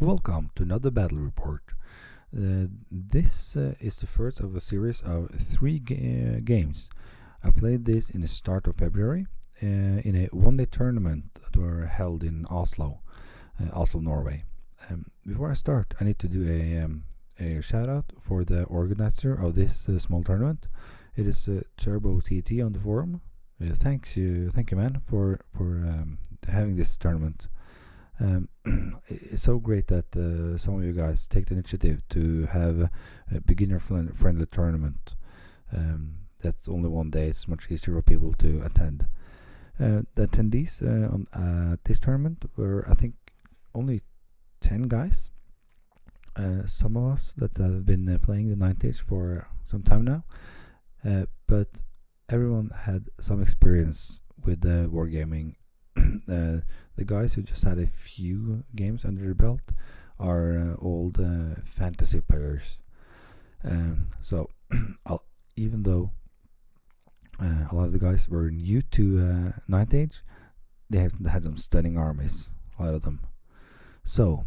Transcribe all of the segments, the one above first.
Welcome to another battle report. This is the first of a series of three games. I played this in the start of February in a one-day tournament that were held in Oslo, Norway. Before I start, I need to do a shout out for the organizer of this small tournament. It is Turbo TT on the forum. Thank you, man, for having this tournament. It's so great that some of you guys take the initiative to have a beginner-friendly tournament. That's only one day. It's much easier for people to attend. The attendees on this tournament were, I think, only 10 guys. Some of us that have been playing the 90s for some time now, but everyone had some experience with wargaming. The guys who just had a few games under their belt are old fantasy players. So even though a lot of the guys were new to Ninth Age, they had some stunning armies, a lot of them. So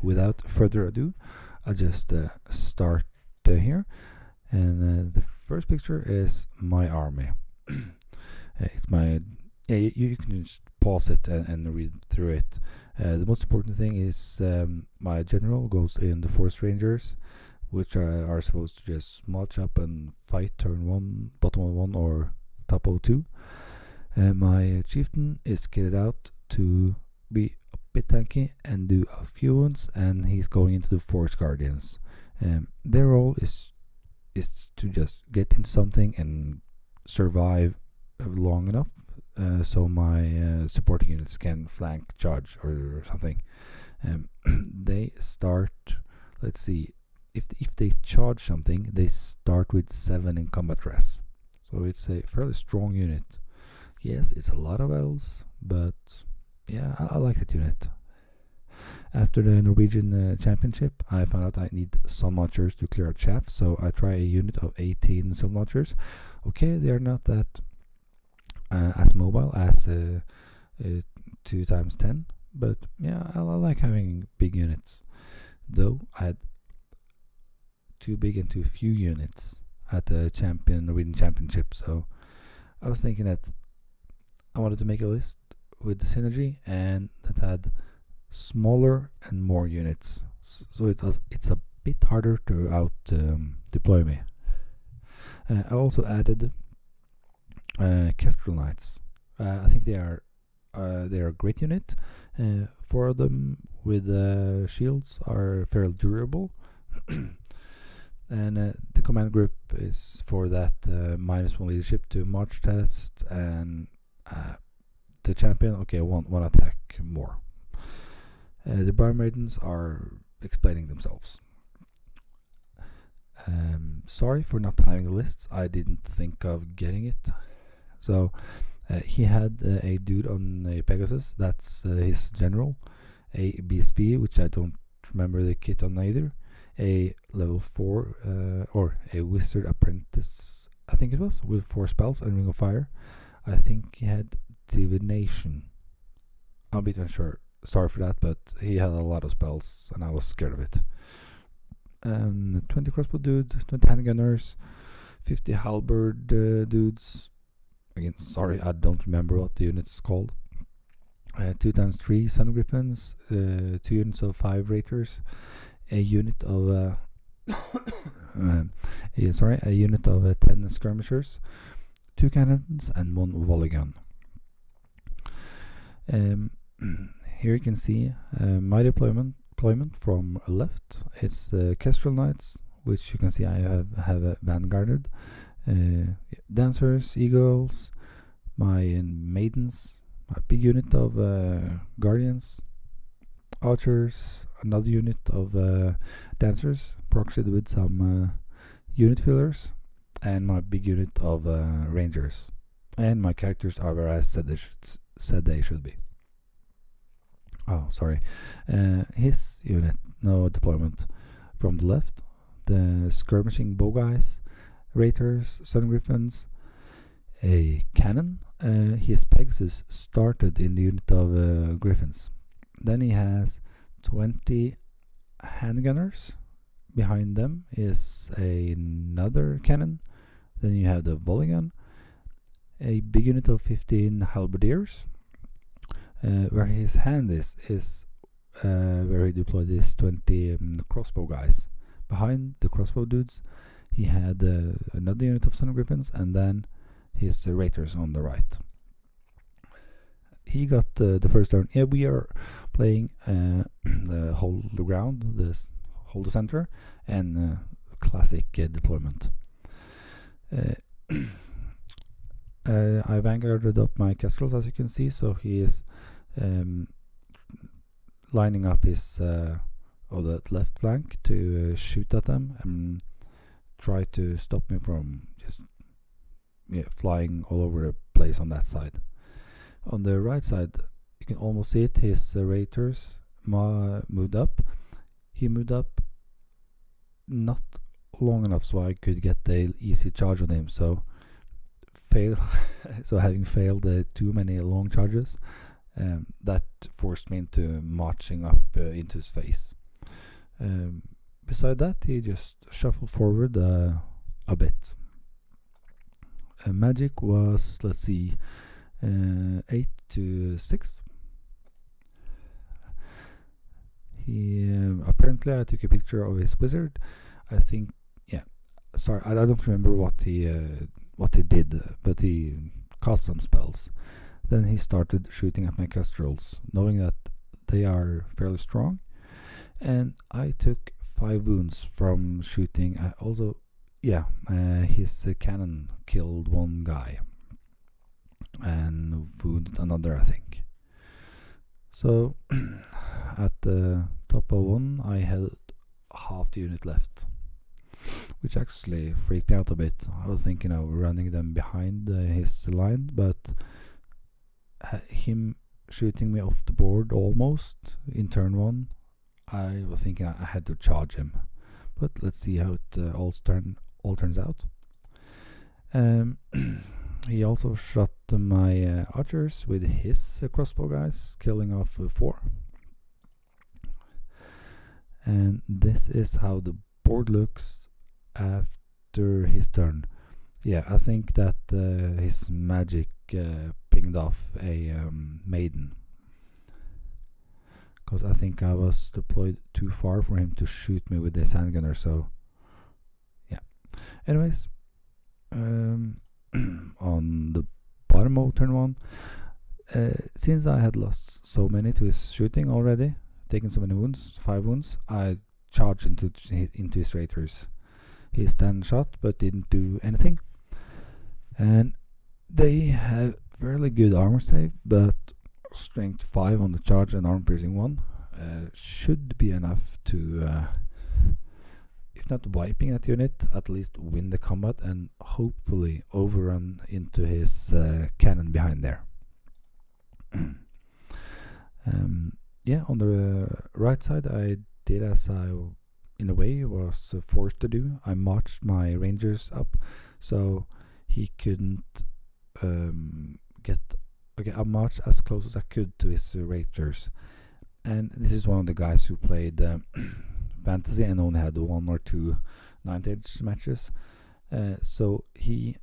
without further ado, I'll just start here. And the first picture is my army. It's my... you can just pause it and read through it. The most important thing is my general goes in the Forest Rangers, which are supposed to just march up and fight turn 1, bottom of 1 or top of 2. My chieftain is kitted out to be a bit tanky and do a few wounds, and he's going into the Forest Guardians. Their role is to just get into something and survive long enough so my supporting units can flank, charge, or something. They start, let's see, if they charge something, they start with 7 in combat res. So it's a fairly strong unit. Yes, it's a lot of elves, but yeah, I like that unit. After the Norwegian championship, I found out I need some launchers to clear out chaff, so I try a unit of 18 some launchers. Okay, they are not that as mobile as 2x10, but yeah, I like having big units. Though I had too big and too few units at the Norwegian championship, so I was thinking that I wanted to make a list with the synergy and that had smaller and more units, so it's a bit harder to out deploy me. I also added Kestrel Knights. I think they are a great unit. 4 of them with shields are fairly durable. And the command group is for that -1 leadership to march test, and the champion, okay, one attack more. The Bar Maidens are explaining themselves. Sorry for not having lists. I didn't think of getting it. So he had a dude on a Pegasus, that's his general, a BSB, which I don't remember the kit on either, a level 4 or a Wizard Apprentice, I think it was, with 4 spells and Ring of Fire. I think he had Divination. I'm a bit unsure, sorry for that, but he had a lot of spells and I was scared of it. 20 crossbow dude, 20 handgunners, 50 halberd dudes. Again, sorry, I don't remember what the unit's called. 2x3 Sun Griffins, 2 units of 5 Raiders, a unit of a unit of 10 skirmishers, 2 cannons, and 1 volley gun. Here you can see my deployment from left. It's Kestrel Knights, which you can see I have vanguarded. Dancers, eagles, my maidens, my big unit of guardians, archers, another unit of dancers, proxied with some unit fillers, and my big unit of rangers. And my characters are where I said they should be. Oh, sorry. His unit, no deployment. From the left, the skirmishing bow guys, Raiders, Sun Griffins, a cannon. His Pegasus started in the unit of Griffins. Then he has 20 handgunners. Behind them is another cannon. Then you have the volley gun, a big unit of 15 halberdiers. Where his hand is where he deployed his 20 crossbow guys. Behind the crossbow dudes, he had another unit of Sun Griffins, and then his raiders on the right. He got the first turn. Yeah, we are playing the hold the ground, this hold the center, and classic deployment. I vanguarded up my kestrels, as you can see, so he is lining up his of the left flank to shoot at them and try to stop me from just flying all over the place on that side. On the right side, you can almost see it. His raiders moved up. He moved up not long enough so I could get the easy charge on him. So having failed too many long charges, that forced me into marching up into his face. Beside that, he just shuffled forward a bit. Magic was, let's see, 8 to 6. He apparently, I took a picture of his wizard. I think, sorry, I don't remember what he did, but he cast some spells. Then he started shooting at my kestrels, knowing that they are fairly strong, and I took 5 wounds from shooting. His cannon killed one guy and wounded another, I think. So at the top of one, I had half the unit left, which actually freaked me out a bit. I was thinking of running them behind his line, but him shooting me off the board almost in turn 1, I was thinking I had to charge him. But let's see how it all turns out. He also shot my archers with his crossbow guys, killing off 4. And this is how the board looks after his turn. Yeah, I think that his magic pinged off a maiden, because I think I was deployed too far for him to shoot me with this handgunner. So yeah. Anyways, on the bottom of turn 1, since I had lost so many to his shooting already, taken so many wounds, 5 wounds, I charged into his raiders. He stand shot but didn't do anything, and they have fairly good armor save, but strength 5 on the charge and armor piercing 1 should be enough to, if not wiping that unit, at least win the combat and hopefully overrun into his cannon behind there. On the right side, I did as I, in a way, was forced to do. I marched my rangers up so he couldn't I marched as close as I could to his raiders. And this is one of the guys who played fantasy and only had 1 or 2 9th matches. So he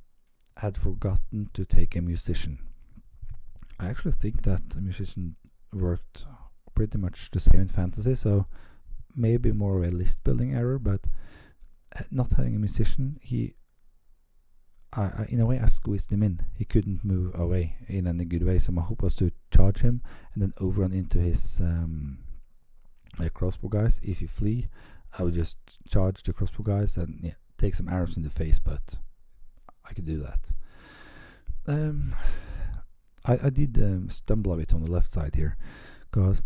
had forgotten to take a musician. I actually think that a musician worked pretty much the same in fantasy, so maybe more of a list building error, but not having a musician, in a way I squeezed him in. He couldn't move away in any good way, so my hope was to charge him and then overrun into his crossbow guys. If he flee, I would just charge the crossbow guys and take some arrows in the face, but I could do that. I did stumble a bit on the left side here, because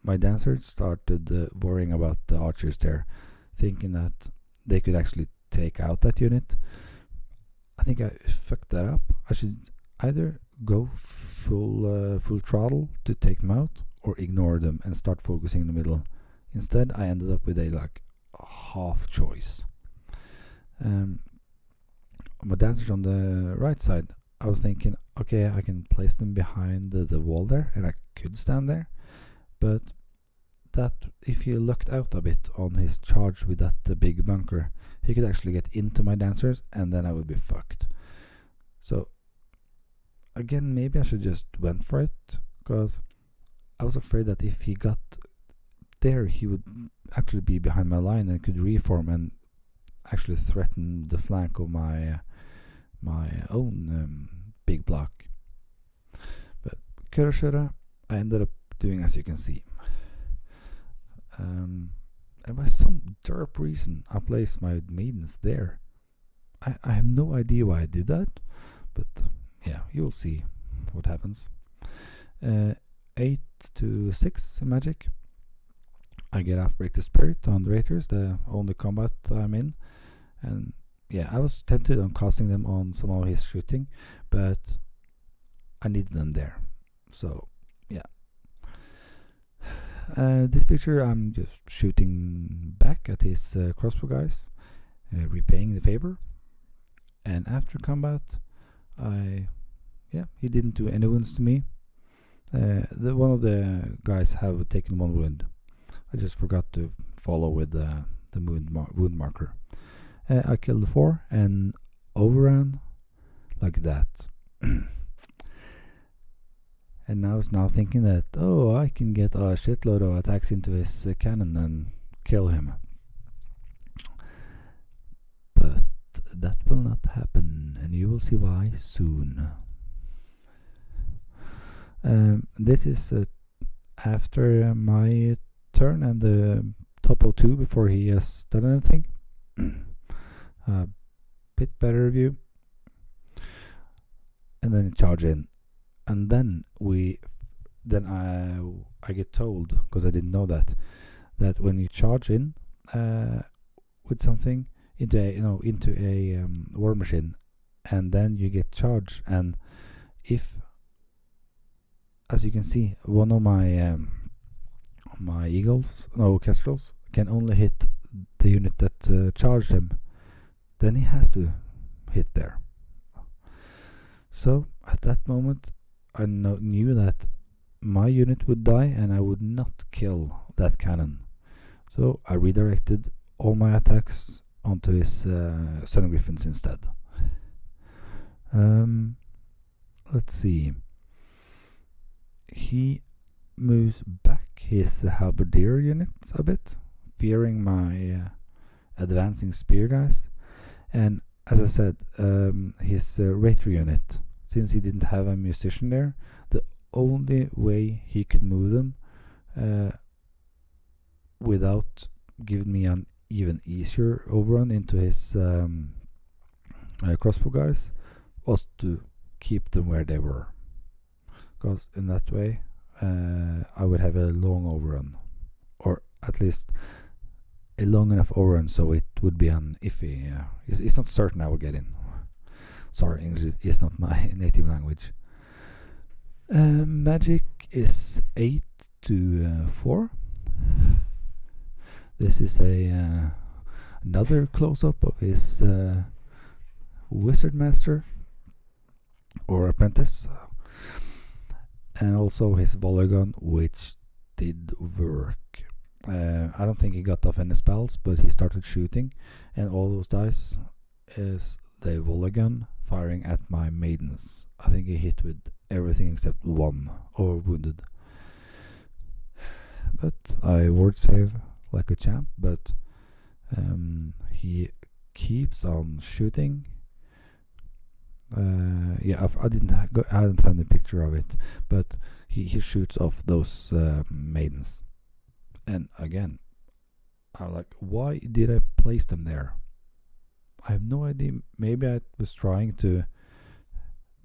my dancers started worrying about the archers there, thinking that they could actually take out that unit. I think I fucked that up. I should either go full throttle to take them out, or ignore them and start focusing in the middle. Instead, I ended up with a half choice. My dancers on the right side, I was thinking, okay, I can place them behind the wall there, and I could stand there, but that if he lucked out a bit on his charge with that big bunker, he could actually get into my dancers, and then I would be fucked. So again, maybe I should just went for it, because I was afraid that if he got there, he would actually be behind my line and could reform and actually threaten the flank of my own big block. But coulda shoulda, I ended up doing as you can see. And by some derp reason, I placed my maidens there. I have no idea why I did that, but yeah, you'll see what happens. 8 to 6 in Magic. I get off Break the Spirit on the Raiders, the only combat I'm in. And yeah, I was tempted on casting them on some of his shooting, but I needed them there. So yeah. This picture, I'm just shooting back at his crossbow guys, repaying the favor. And after combat, he didn't do any wounds to me. One of the guys have taken 1 wound. I just forgot to follow with the wound marker. I killed 4 and overran like that. And I was now thinking that, oh, I can get a shitload of attacks into his cannon and kill him. But that will not happen, and you will see why soon. This is after my turn and the top of 2 before he has done anything. Bit better view. And then charge in. And then I get told, because I didn't know that when you charge in with something into a war machine, and then you get charged, and if, as you can see, one of my kestrels can only hit the unit that charged him, then he has to hit there. So at that moment, I knew that my unit would die and I would not kill that cannon. So I redirected all my attacks onto his Sun Griffins instead. Let's see. He moves back his halberdier unit a bit, fearing my advancing spear guys. And as I said, his Raider unit, since he didn't have a musician there, the only way he could move them without giving me an even easier overrun into his crossbow guys was to keep them where they were, because in that way I would have a long overrun, or at least a long enough overrun so it would be an iffy. It's not certain I will get in. Sorry, English is not my native language. Magic is 8 to 4. This is another close-up of his wizard master or apprentice, and also his volley gun, which did work. I don't think he got off any spells, but he started shooting, and all those dice is the volley gun firing at my maidens. I think he hit with everything except 1, or wounded. But I ward save like a champ, but he keeps on shooting. I didn't have the picture of it, but he shoots off those maidens. And again, I'm like, why did I place them there? I have no idea. Maybe I was trying to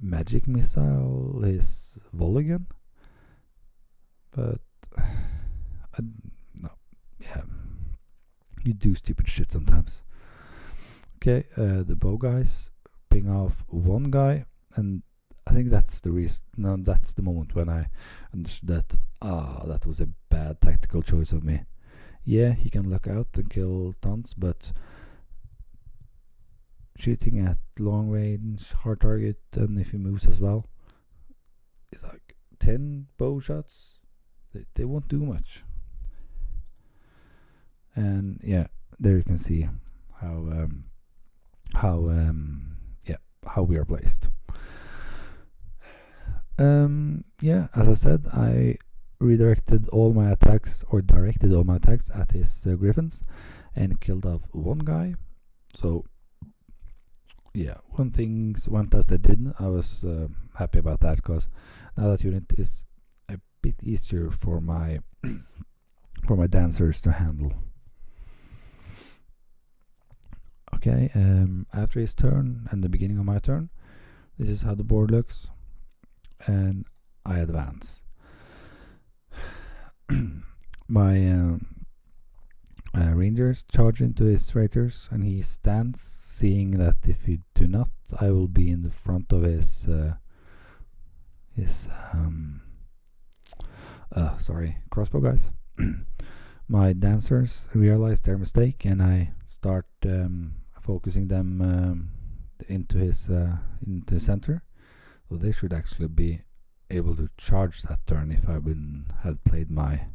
magic missile his volley gun, but no. Yeah, you do stupid shit sometimes. Okay, the bow guys ping off 1 guy, and I think that's the reason. No, that's the moment when I understood that that was a bad tactical choice of me. Yeah, he can look out and kill tons, but shooting at long range, hard target, and if he moves as well, it's like 10 bow shots. They won't do much. And yeah, there you can see how how yeah, how we are placed. Yeah, as I said, I redirected all my attacks, or directed all my attacks at his griffins, and killed off one guy. So yeah, one task I did, I was happy about that, because now that unit is a bit easier for my for my dancers to handle. Okay, after his turn and the beginning of my turn, this is how the board looks, and I advance. My rangers charge into his raiders, and he stands, seeing that if he do not, I will be in the front of his crossbow guys. My dancers realize their mistake, and I start focusing them into his center. So they should actually be able to charge that turn if I had played them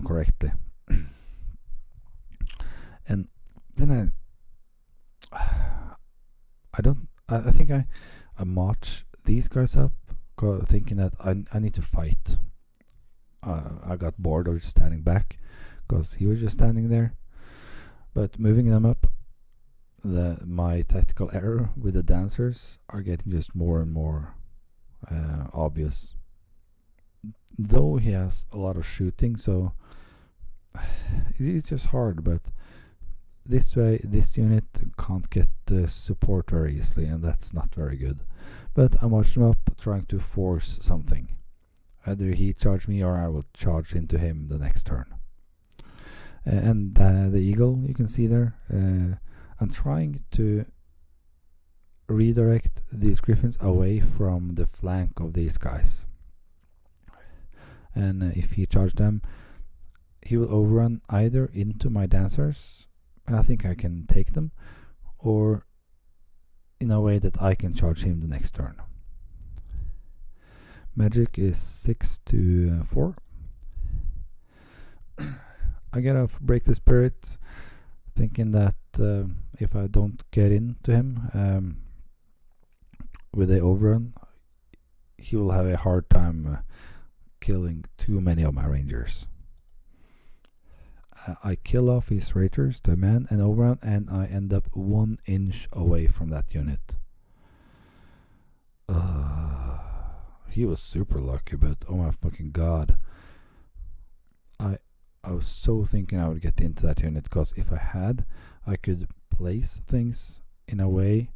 correctly. And then I think I march these guys up, thinking that I need to fight. I got bored of just standing back, because he was just standing there. But moving them up, my tactical error with the dancers are getting just more and more obvious. Though he has a lot of shooting, so it's just hard. But this way, this unit can't get support very easily, and that's not very good. But I march them up, trying to force something. Either he charge me, or I will charge into him the next turn. And the eagle, you can see there, I'm trying to redirect these griffins away from the flank of these guys. And if he charge them, he will overrun either into my dancers, and I think I can take them, or in a way that I can charge him the next turn. Magic is 6 to 4. I get off Break the Spirit, thinking that if I don't get into him with the overrun, he will have a hard time killing too many of my rangers. I kill off his raiders to a man and overrun, and I end up 1 inch away from that unit. He was super lucky, but oh my fucking god. I was so thinking I would get into that unit, because if I had, I could place things in a way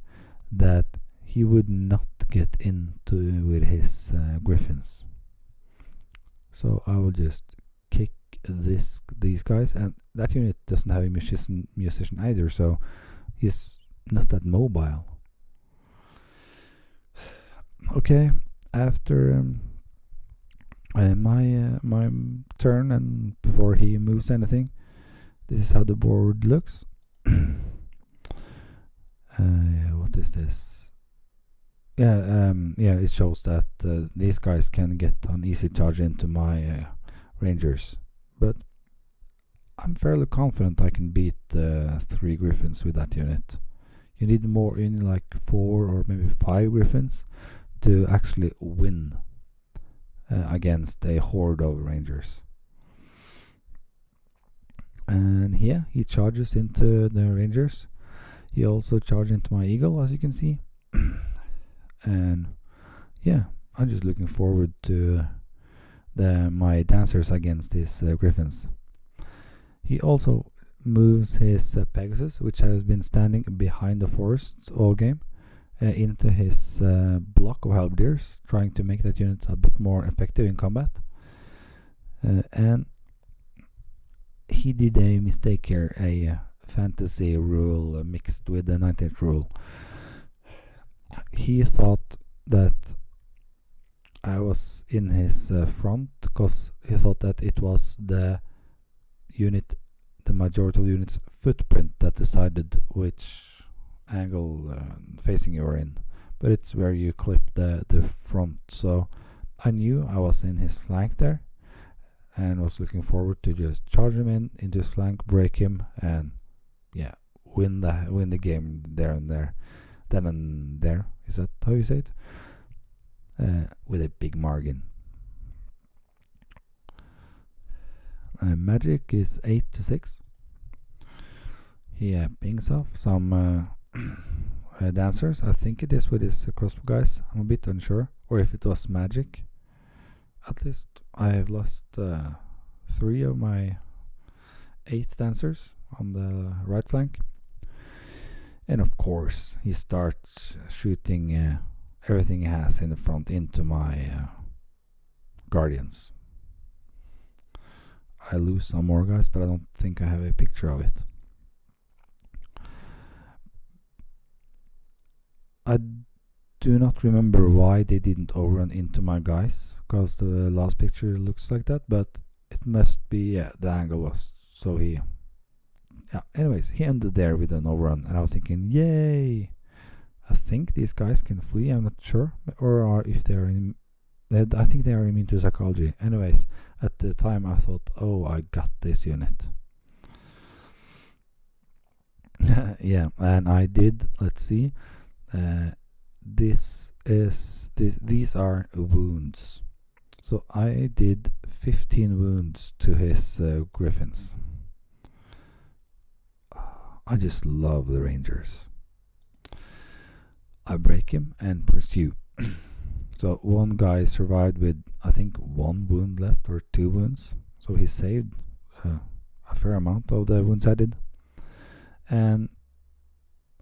that he would not get into with his griffins. So I will just kick these guys, and that unit doesn't have a musician either, so he's not that mobile. Okay, after my turn, and before he moves anything, this is how the board looks. What is this? Yeah, it shows that these guys can get an easy charge into my rangers, but I'm fairly confident I can beat 3 griffins with that unit. You need more, you need like 4 or maybe 5 griffins to actually win against a horde of rangers. And yeah, he charges into the rangers. He also charges into my eagle, as you can see. And yeah, I'm just looking forward to my dancers against his griffins. He also moves his Pegasus, which has been standing behind the forest all game, into his block of halberdiers, trying to make that unit a bit more effective in combat. And he did a mistake here, a fantasy rule mixed with the 19th rule. He thought that I was in his front, because he thought that it was the majority of the unit's footprint that decided which angle facing you are in, but it's where you clip the front. So I knew I was in his flank there, and was looking forward to just charge him into his flank, break him, and yeah, win the game there and there, then and there. Is that how you say it? With a big margin. Magic is 8-6. He pings off some dancers. I think it is with his crossbow guys. I'm a bit unsure, or if it was magic. At least I have lost 3 of my 8 dancers on the right flank. And of course, he starts shooting everything he has in the front into my guardians. I lose some more guys, but I don't think I have a picture of it. I do not remember why they didn't overrun into my guys, because the last picture looks like that, but it must be, the angle was so he... Yeah, anyways, he ended there with an overrun, and I was thinking, yay! I think these guys can flee, I'm not sure, or if they are in... I think they are immune to psychology. Anyways, at the time I thought, oh, I got this unit. Yeah, and I did. Let's see. These are wounds. So I did 15 wounds to his griffins. I just love the Rangers. I break him and pursue. So one guy survived with, I think, 1 wound left, or 2 wounds. So he saved a fair amount of the wounds I did. And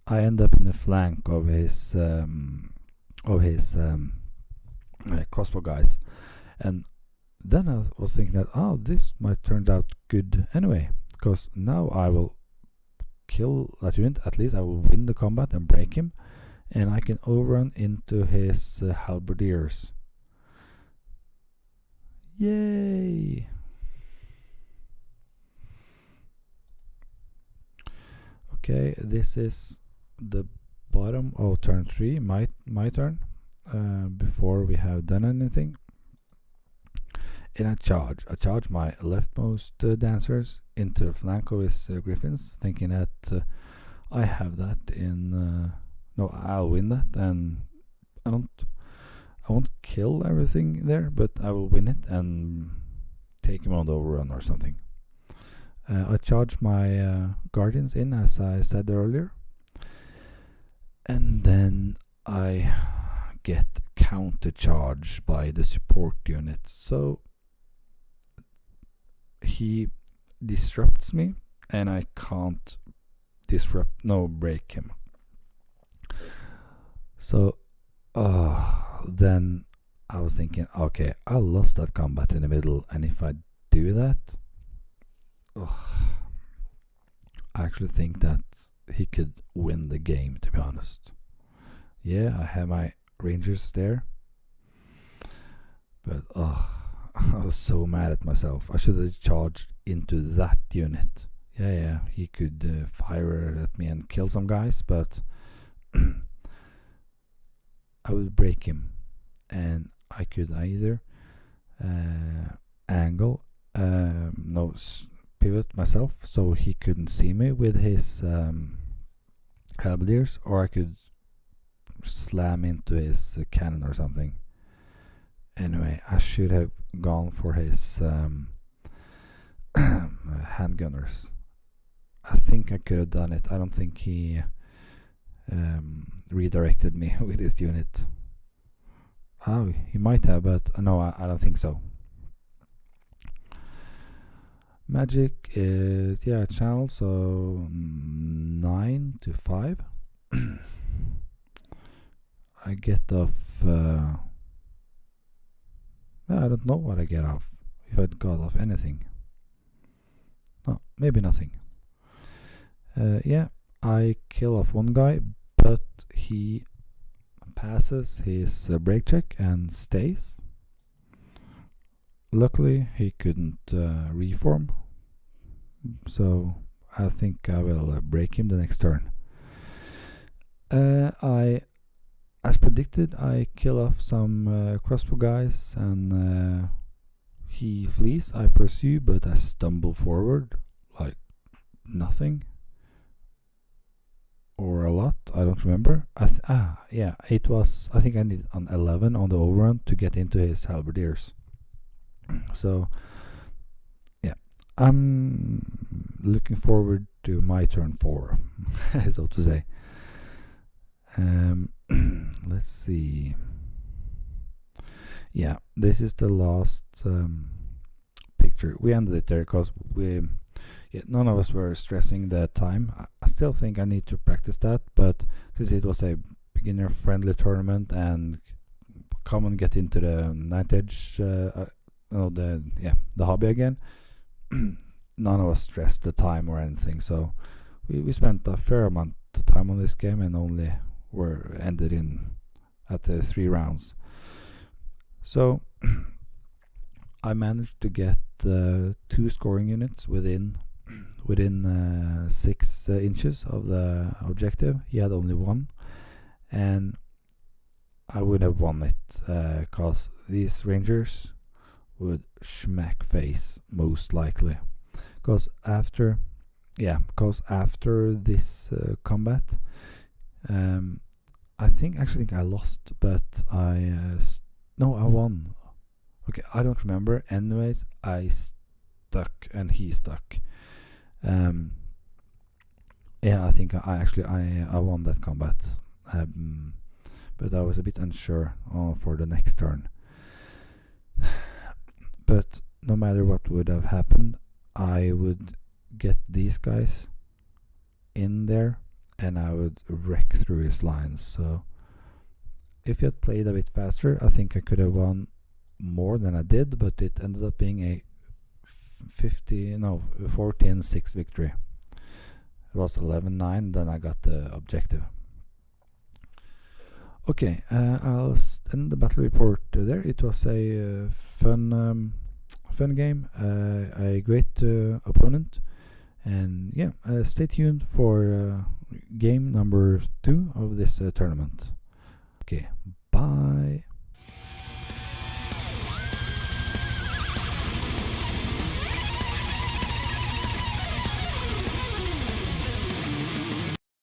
I end up in the flank of his crossbow guys. And then I was thinking that, oh, this might turn out good anyway, because now I will kill that unit. At least I will win the combat and break him, and I can overrun into his halberdiers. Yay! Okay, this is the bottom of turn 3, my turn, before we have done anything. And I charge my leftmost dancers into the flank of his griffins, thinking that I have that in... no, I'll win that, and I won't kill everything there, but I will win it and take him on the overrun or something. I charge my guardians in, as I said earlier, and then I get counter charge by the support unit. So he disrupts me, and I can't break him. So then I was thinking, okay, I lost that combat in the middle, and if I do that, I actually think that he could win the game, to be honest. Yeah, I have my Rangers there, but I was so mad at myself. I should have charged into that unit. Yeah, he could fire at me and kill some guys, but I would break him, and I could either pivot myself so he couldn't see me with his halberdiers, or I could slam into his cannon or something. Anyway, I should have gone for his handgunners. I think I could have done it. I don't think he redirected me with his unit. Oh, he might have, but no, I don't think so. Magic is, channel, so 9-5. I get off, I don't know what I get off, if I got off anything. No, maybe nothing. I kill off one guy, but he passes his break check and stays. Luckily, he couldn't reform, so I think I will break him the next turn. As predicted, I kill off some crossbow guys, and He flees, I pursue, but I stumble forward like nothing. Or a lot, I don't remember. Yeah, it was, I think I needed an 11 on the overrun to get into his halberdiers. So, yeah, I'm looking forward to my turn 4, so to say. Let's see. Yeah, this is the last picture. We ended it there because none of us were stressing the time. I still think I need to practice that, but since it was a beginner-friendly tournament and come and get into the night edge, the hobby again, none of us stressed the time or anything. So we spent a fair amount of time on this game and only were ended in at the 3 rounds. So I managed to get 2 scoring units within 6 inches of the objective. He had only 1, and I would have won it because these rangers would smack face most likely. Because after this combat, I think I lost, but I won. Okay, I don't remember. Anyways, I stuck and he stuck. I think I won that combat, but I was a bit unsure for the next turn. But no matter what would have happened, I would get these guys in there and I would wreck through his lines. So if he had played a bit faster, I think I could have won more than I did, but it ended up being a 14-6 victory. It was 11-9, then I got the objective. Okay, I'll end the battle report there. It was a fun game, a great opponent, and yeah, stay tuned for game number 2 of this tournament. Okay, bye.